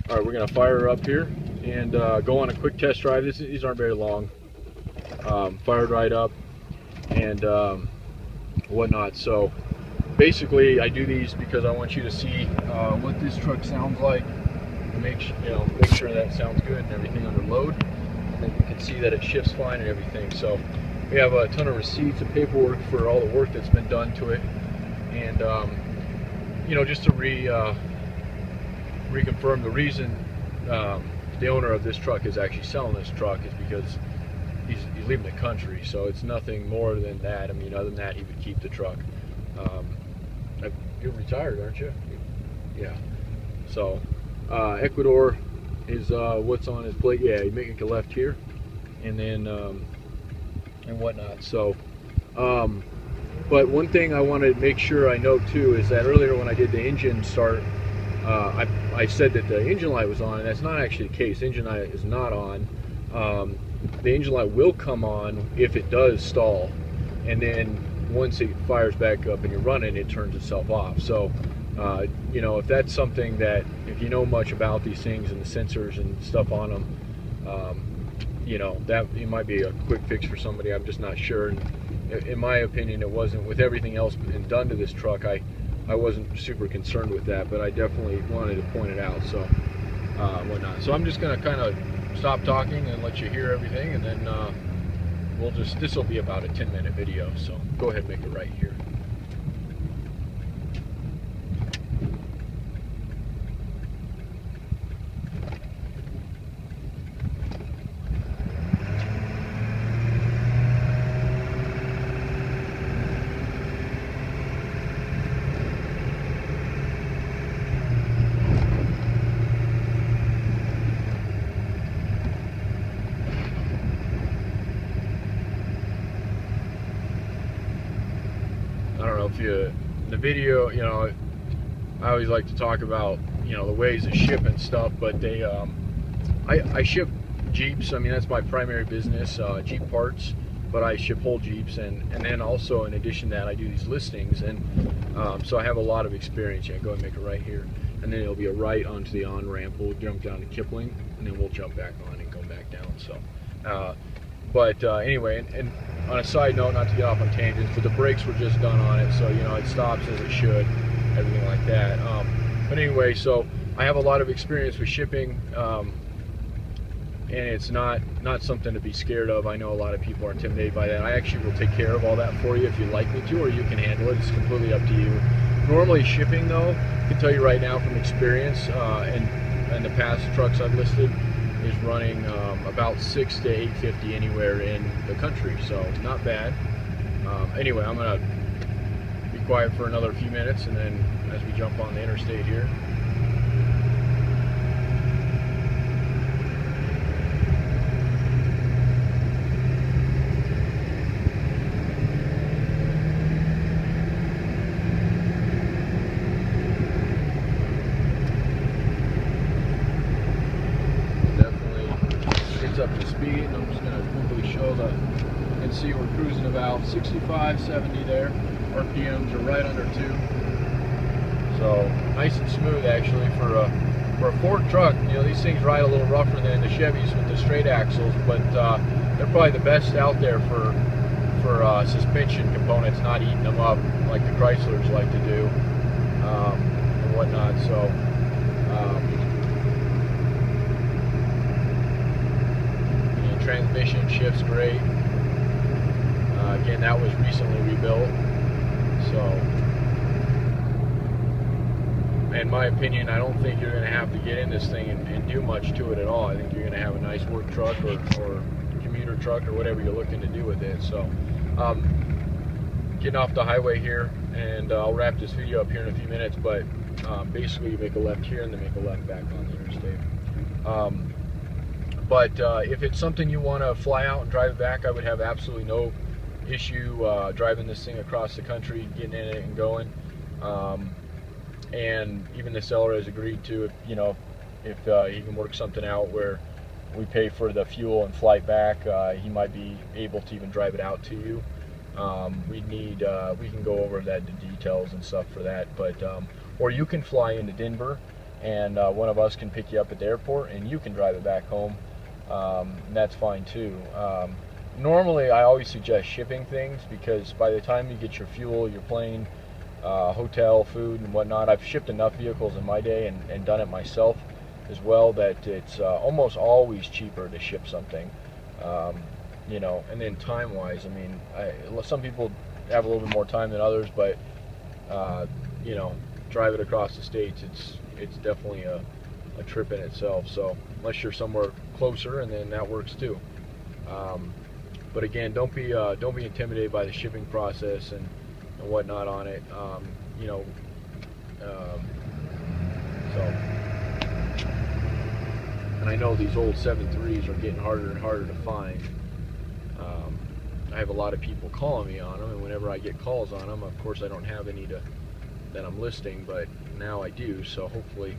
All right, we're gonna fire her up here and go on a quick test drive. These aren't very long. Fired right up and whatnot. So basically, I do these because I want you to see what this truck sounds like. Make sure that it sounds good and everything under load, and then you can see that it shifts fine and everything. So we have a ton of receipts and paperwork for all the work that's been done to it, and just to reconfirm, the reason the owner of this truck is actually selling this truck is because he's leaving the country. So it's nothing more than that. I mean, other than that, he would keep the truck. You're retired, aren't you? Yeah. So Ecuador is what's on his plate. Yeah, you make a left here, and then and whatnot. So, but one thing I want to make sure I note too is that earlier when I did the engine start, I said that the engine light was on, and that's not actually the case. The engine light is not on. The engine light will come on if it does stall, and then once it fires back up and you're running, it turns itself off. So if that's something that, if you know much about these things and the sensors and stuff on them, that it might be a quick fix for somebody. I'm just not sure. And in my opinion, it wasn't. With everything else been done to this truck, I wasn't super concerned with that, but I definitely wanted to point it out. So whatnot. So I'm just gonna kind of stop talking and let you hear everything, and then this will be about a 10-minute video. So go ahead and make it right here. I don't know if the video, I always like to talk about, the ways of shipping stuff, but I ship Jeeps. I mean, that's my primary business, Jeep parts, but I ship whole Jeeps, and then also in addition to that, I do these listings, and so I have a lot of experience. Yeah, go ahead and make it right here, and then it'll be a right onto the on-ramp. We'll jump down to Kipling, and then we'll jump back on and go back down. So, anyway, and on a side note, not to get off on tangents, but the brakes were just done on it, so it stops as it should, everything like that. But anyway, so I have a lot of experience with shipping, and it's not something to be scared of. I know a lot of people are intimidated by that. I actually will take care of all that for you if you'd like me to, or you can handle it. It's completely up to you. Normally shipping, though, I can tell you right now from experience, and the past trucks I've listed, is running about 6 to 850 anywhere in the country, so not bad. Anyway, I'm gonna be quiet for another few minutes, and then as we jump on the interstate here. Up to speed, and I'm just going to quickly show you can see we're cruising about 65, 70 there. RPMs are right under 2. So nice and smooth actually for a Ford truck. These things ride a little rougher than the Chevys with the straight axles, but they're probably the best out there for suspension components, not eating them up like the Chryslers like to do and whatnot. So transmission shifts great. Again, that was recently rebuilt. So, in my opinion, I don't think you're going to have to get in this thing and do much to it at all. I think you're going to have a nice work truck or commuter truck or whatever you're looking to do with it. So, getting off the highway here, and I'll wrap this video up here in a few minutes, but basically you make a left here and then make a left back on the interstate. But if it's something you want to fly out and drive it back, I would have absolutely no issue driving this thing across the country, getting in it and going. And even the seller has agreed to, if he can work something out where we pay for the fuel and flight back, he might be able to even drive it out to you. We can go over that, the details and stuff for that, but or you can fly into Denver and one of us can pick you up at the airport, and you can drive it back home. And that's fine too. Normally, I always suggest shipping things because by the time you get your fuel, your plane, hotel, food, and whatnot, I've shipped enough vehicles in my day and done it myself as well that it's almost always cheaper to ship something. You know, and then time-wise, I mean, some people have a little bit more time than others, but you know, drive it across the states, it's definitely a trip in itself. So unless you're somewhere closer, and then that works too. But again, don't be intimidated by the shipping process and whatnot on it. You know, so, and I know these old 7.3s are getting harder and harder to find. I have a lot of people calling me on them, and whenever I get calls on them, of course I don't have any that I'm listing, but now I do. So hopefully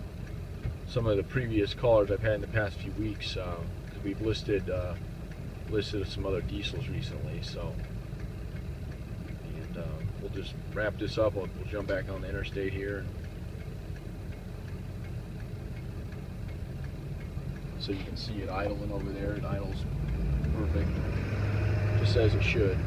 some of the previous callers I've had in the past few weeks, because we've listed some other diesels recently. So, and we'll just wrap this up. We'll jump back on the interstate here, so you can see it idling over there. It idles perfect, just as it should.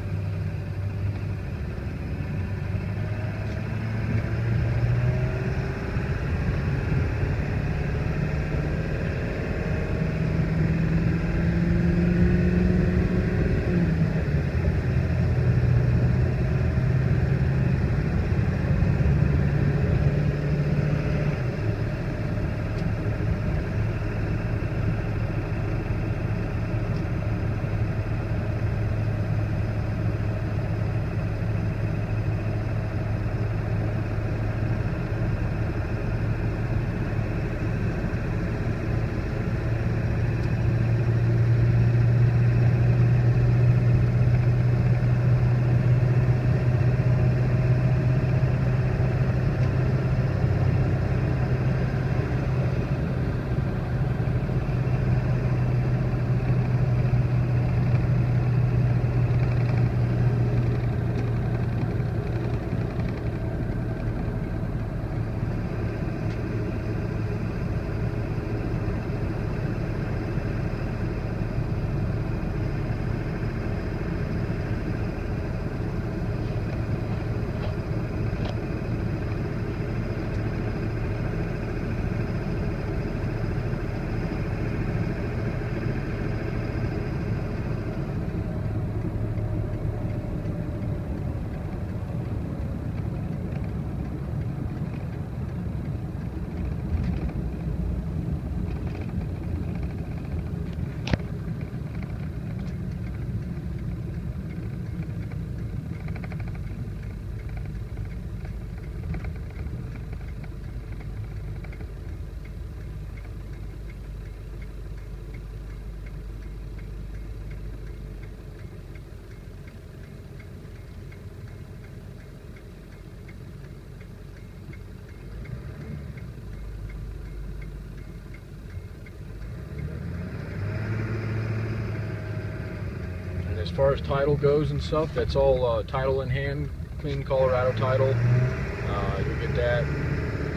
As far as title goes and stuff, that's all title in hand, clean Colorado title. You'll get that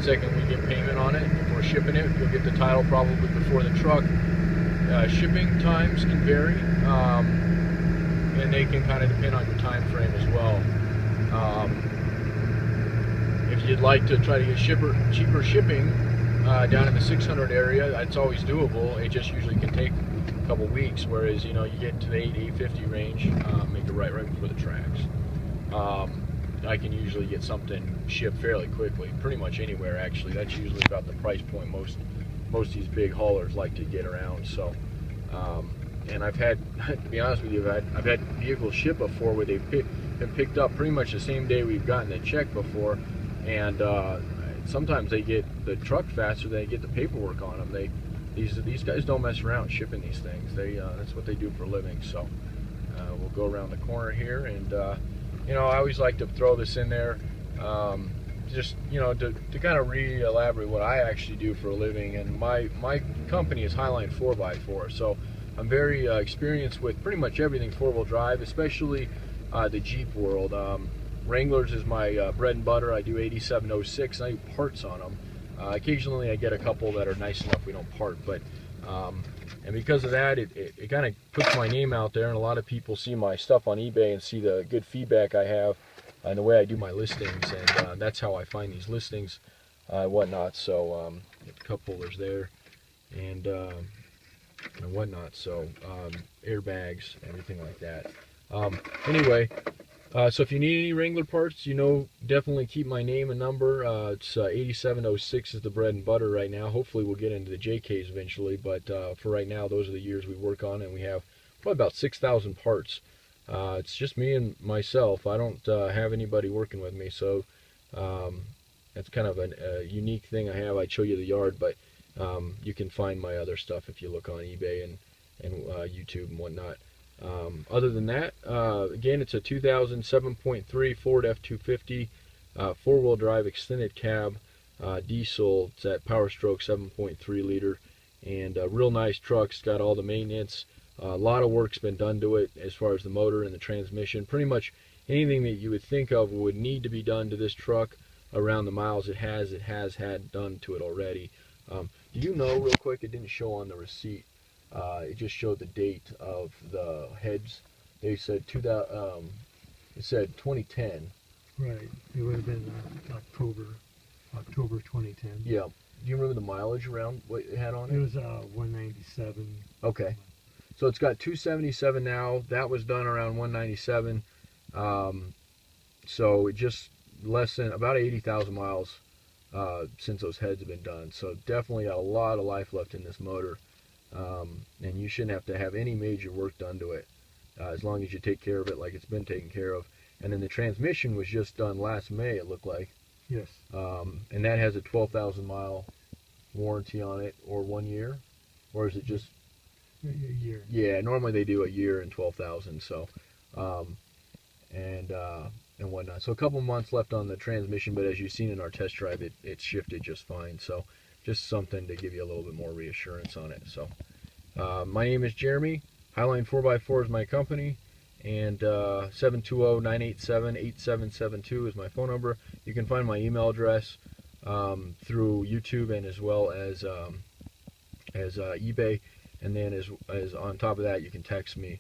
second we get payment on it. If we're shipping it, you'll get the title probably before the truck. Shipping times can vary, and they can kind of depend on your time frame as well. If you'd like to try to get cheaper shipping down in the 600 area, it's always doable. It just usually can take a couple weeks, whereas you get to the 850 range, make it right before the tracks. I can usually get something shipped fairly quickly, pretty much anywhere actually. That's usually about the price point most of these big haulers like to get around. So, and I've had, to be honest with you, I've had vehicles shipped before where they've been picked up pretty much the same day we've gotten the check before, and sometimes they get the truck faster than they get the paperwork on them. These guys don't mess around shipping these things. That's what they do for a living. So we'll go around the corner here, and I always like to throw this in there, just to kind of re-elaborate what I actually do for a living. And my company is Highline 4x4, so I'm very experienced with pretty much everything four-wheel drive, especially the Jeep world. Wranglers is my bread and butter. I do 8706, and I do parts on them. Occasionally I get a couple that are nice enough we don't part, but and because of that, it kind of puts my name out there, and a lot of people see my stuff on eBay and see the good feedback I have and the way I do my listings, and that's how I find these listings, whatnot. So a couple there's there, and whatnot. So airbags, everything like that. Anyway, so if you need any Wrangler parts, definitely keep my name and number. It's 8706 is the bread and butter right now. Hopefully we'll get into the JKs eventually, but for right now, those are the years we work on, and we have probably about 6,000 parts. It's just me and myself. I don't have anybody working with me, so that's kind of a unique thing I have. I'd show you the yard, but you can find my other stuff if you look on eBay and YouTube and whatnot. Other than that, again, it's a 2007.3 Ford F250 four-wheel drive extended cab diesel. It's at Power Stroke 7.3 liter, and real nice truck. It's got all the maintenance. A lot of work's been done to it as far as the motor and the transmission. Pretty much anything that you would think of would need to be done to this truck around the miles it has had done to it already. Do you know, real quick, it didn't show on the receipt. It just showed the date of the heads. They said it said 2010. Right. It would have been October 2010. Yeah. Do you remember the mileage around what it had on it? It was 197. Okay. So it's got 277 now. That was done around 197. So it just less than about 80,000 miles since those heads have been done. So definitely got a lot of life left in this motor. And you shouldn't have to have any major work done to it as long as you take care of it like it's been taken care of. And then the transmission was just done last May, it looked like. Yes. And that has a 12,000 mile warranty on it, or 1 year, or is it just a year? Yeah, normally they do a year and 12,000. So and whatnot. So a couple months left on the transmission, but as you've seen in our test drive, it shifted just fine. So just something to give you a little bit more reassurance on it. So my name is Jeremy. Highline 4x4 is my company, and 720-987-8772 is my phone number. You can find my email address through YouTube and as well as eBay. And then as on top of that, you can text me.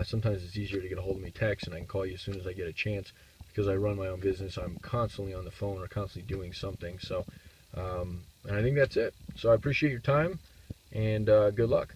Sometimes it's easier to get a hold of me text, and I can call you as soon as I get a chance, because I run my own business. I'm constantly on the phone or constantly doing something. So and I think that's it. So I appreciate your time, and good luck.